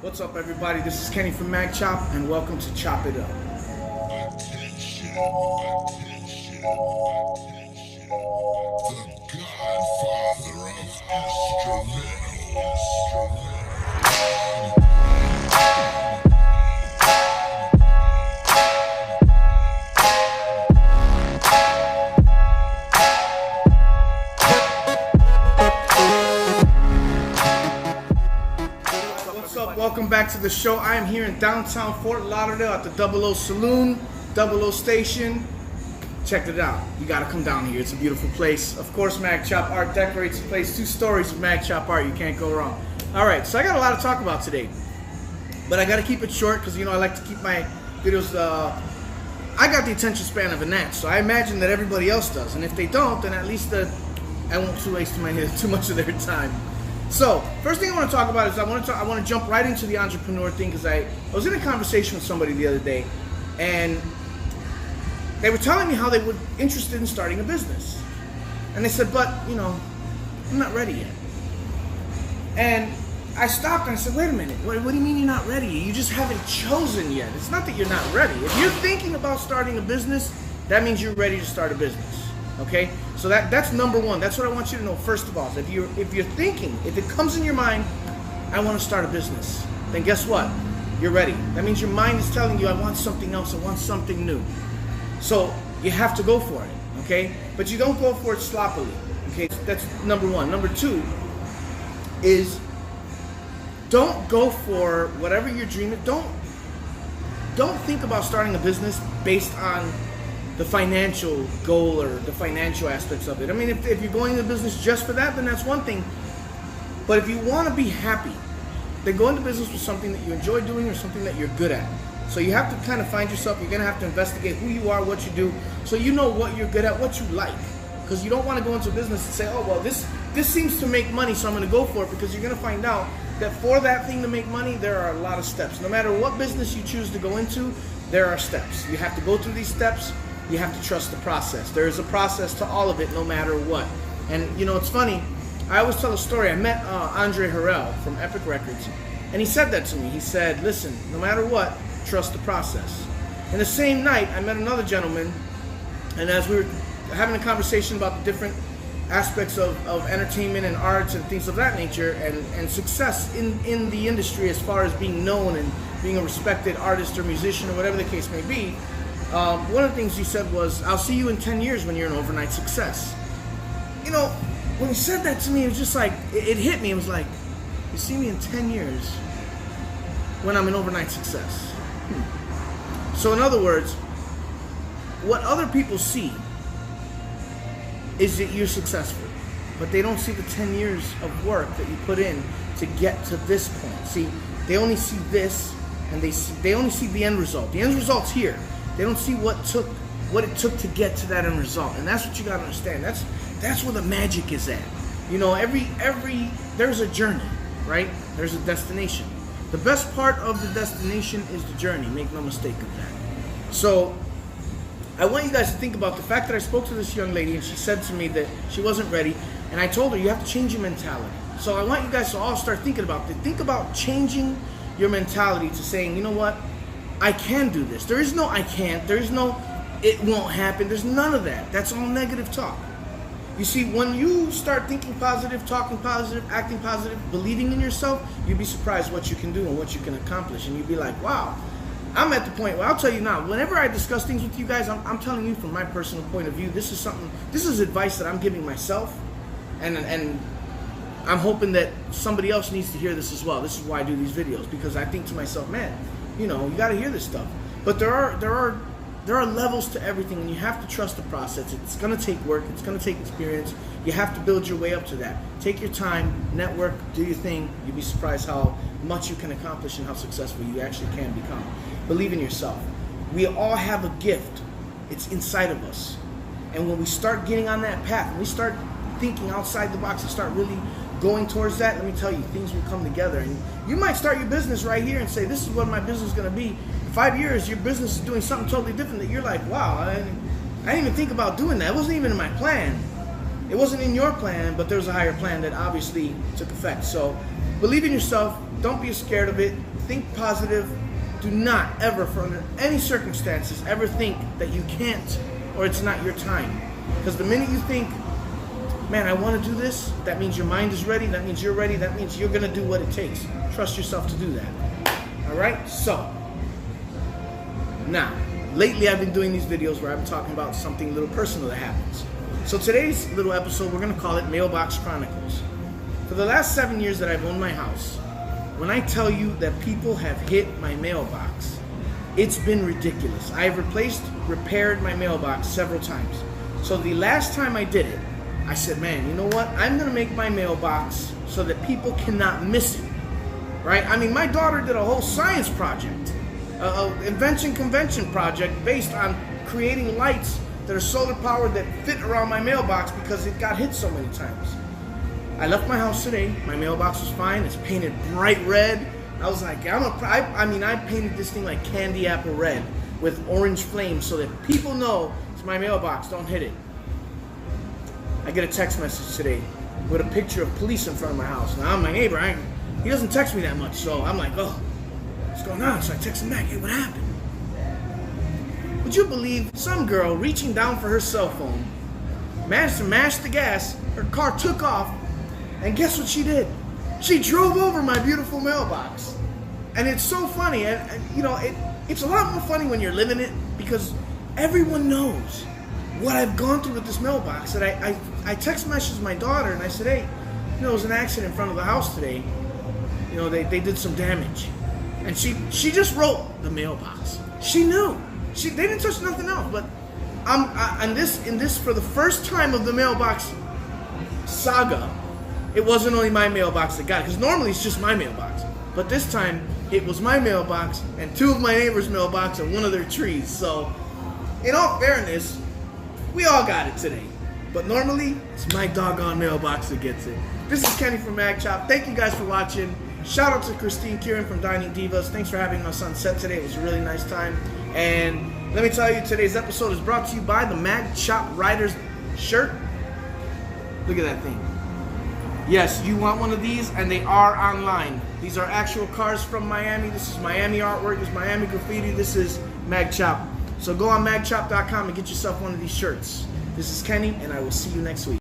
What's up, everybody? This is Kenny from Mag Chop, and welcome to Chop It Up. Attention, attention, attention. The godfather of instrumentals. What's up? Welcome back to the show. I am here in downtown Fort Lauderdale at the 00 Saloon, 00 Station. Check it out. You gotta come down here. It's a beautiful place. Of course, Mag Chop Art decorates the place. 2 stories of Mag Chop Art. You can't go wrong. All right, so I got a lot to talk about today, but I gotta keep it short because I like to keep my videos. I got the attention span of a gnat, so I imagine that everybody else does. And if they don't, then at least I won't waste too much of their time. So, first thing I want to talk about is I want to jump right into the entrepreneur thing, because I was in a conversation with somebody the other day, and they were telling me how they were interested in starting a business. And they said, but, I'm not ready yet. And I stopped and I said, wait a minute, what do you mean you're not ready? You just haven't chosen yet. It's not that you're not ready. If you're thinking about starting a business, that means you're ready to start a business. Okay, so that's number one. That's what I want you to know first of all. If you're thinking, if it comes in your mind, I want to start a business, then guess what? You're ready. That means your mind is telling you, I want something else. I want something new. So you have to go for it. Okay, but you don't go for it sloppily. Okay, that's number one. Number two is don't go for whatever you're dreaming. Don't think about starting a business based on the financial goal or the financial aspects of it. I mean, if you're going into business just for that, then that's one thing. But if you want to be happy, then go into business with something that you enjoy doing or something that you're good at. So you have to kind of find yourself. You're going to have to investigate who you are, what you do, so you know what you're good at, what you like. Because you don't want to go into business and say, oh, well, this seems to make money, so I'm going to go for it, because you're going to find out that for that thing to make money, there are a lot of steps. No matter what business you choose to go into, there are steps. You have to go through these steps. You have to trust the process. There is a process to all of it, no matter what. And it's funny. I always tell a story. I met Andre Harrell from Epic Records, and he said that to me. He said, listen, no matter what, trust the process. And the same night, I met another gentleman, and as we were having a conversation about the different aspects of entertainment and arts and things of that nature, and success in the industry as far as being known and being a respected artist or musician or whatever the case may be, one of the things he said was, I'll see you in 10 years when you're an overnight success. When he said that to me, it was just like, it hit me. It was like, you see me in 10 years when I'm an overnight success. So in other words, what other people see is that you're successful, but they don't see the 10 years of work that you put in to get to this point. See, they only see this, and they only see the end result. The end result's here. They don't see what it took to get to that end result, and that's what you gotta understand. That's where the magic is at. There's a journey, right? There's a destination. The best part of the destination is the journey. Make no mistake of that. So I want you guys to think about the fact that I spoke to this young lady, and she said to me that she wasn't ready, and I told her you have to change your mentality. So I want you guys to all start thinking about it. Think about changing your mentality to saying, you know what? I can do this. There is no I can't. There is no it won't happen. There's none of that. That's all negative talk. You see, when you start thinking positive, talking positive, acting positive, believing in yourself, you'd be surprised what you can do and what you can accomplish. And you'd be like, wow, I'm at the point where I'll tell you now, whenever I discuss things with you guys, I'm telling you from my personal point of view, this is advice that I'm giving myself. And I'm hoping that somebody else needs to hear this as well. This is why I do these videos, because I think to myself, man, you got to hear this stuff. But there are levels to everything, and you have to trust the process. It's going to take work. It's going to take experience. You have to build your way up to that. Take your time, network, do your thing. You'll be surprised how much you can accomplish and how successful you actually can become. Believe in yourself. We all have a gift. It's inside of us. And when we start getting on that path, when we start thinking outside the box and start really going towards that, let me tell you, things will come together. And you might start your business right here and say, this is what my business is going to be. In 5 years, your business is doing something totally different that you're like, wow, I didn't even think about doing that. It wasn't even in my plan. It wasn't in your plan, but there was a higher plan that obviously took effect. So believe in yourself, Don't be scared of it. Think positive. Do not ever, for under any circumstances, ever think that you can't or it's not your time. Because the minute you think, man, I want to do this, that means your mind is ready, that means you're ready, that means you're going to do what it takes. Trust yourself to do that. All right? So, now, lately I've been doing these videos where I'm talking about something a little personal that happens. So today's little episode, we're going to call it Mailbox Chronicles. For the last 7 years that I've owned my house, when I tell you that people have hit my mailbox, it's been ridiculous. I've repaired my mailbox several times. So the last time I did it, I said, man, you know what? I'm going to make my mailbox so that people cannot miss it, right? I mean, my daughter did a whole science project, invention convention project based on creating lights that are solar powered that fit around my mailbox because it got hit so many times. I left my house today. My mailbox was fine. It's painted bright red. I was like, I painted this thing like candy apple red with orange flames so that people know it's my mailbox. Don't hit it. I get a text message today with a picture of police in front of my house. Now, I'm my neighbor. He doesn't text me that much, so I'm like, oh, what's going on? So I text him back, hey, what happened? Would you believe some girl reaching down for her cell phone, managed to mash the gas, her car took off, and guess what she did? She drove over my beautiful mailbox. And it's so funny, and you know, it's a lot more funny when you're living it because everyone knows what I've gone through with this mailbox. And I text messaged my daughter and I said, hey, you know, there was an accident in front of the house today. You know, they did some damage. And she just wrote the mailbox. She knew. They didn't touch nothing else. But in this for the first time of the mailbox saga, it wasn't only my mailbox that got it, because normally it's just my mailbox. But this time, it was my mailbox and two of my neighbors' mailbox and one of their trees. So, in all fairness, we all got it today. But normally, it's my doggone mailbox that gets it. This is Kenny from Mag Chop. Thank you guys for watching. Shout out to Christine Kieran from Dining Divas. Thanks for having us on set today. It was a really nice time. And let me tell you, today's episode is brought to you by the Mag Chop Riders shirt. Look at that thing. Yes, you want one of these, and they are online. These are actual cars from Miami. This is Miami artwork. This is Miami graffiti. This is Mag Chop. So go on magchop.com and get yourself one of these shirts. This is Kenny, and I will see you next week.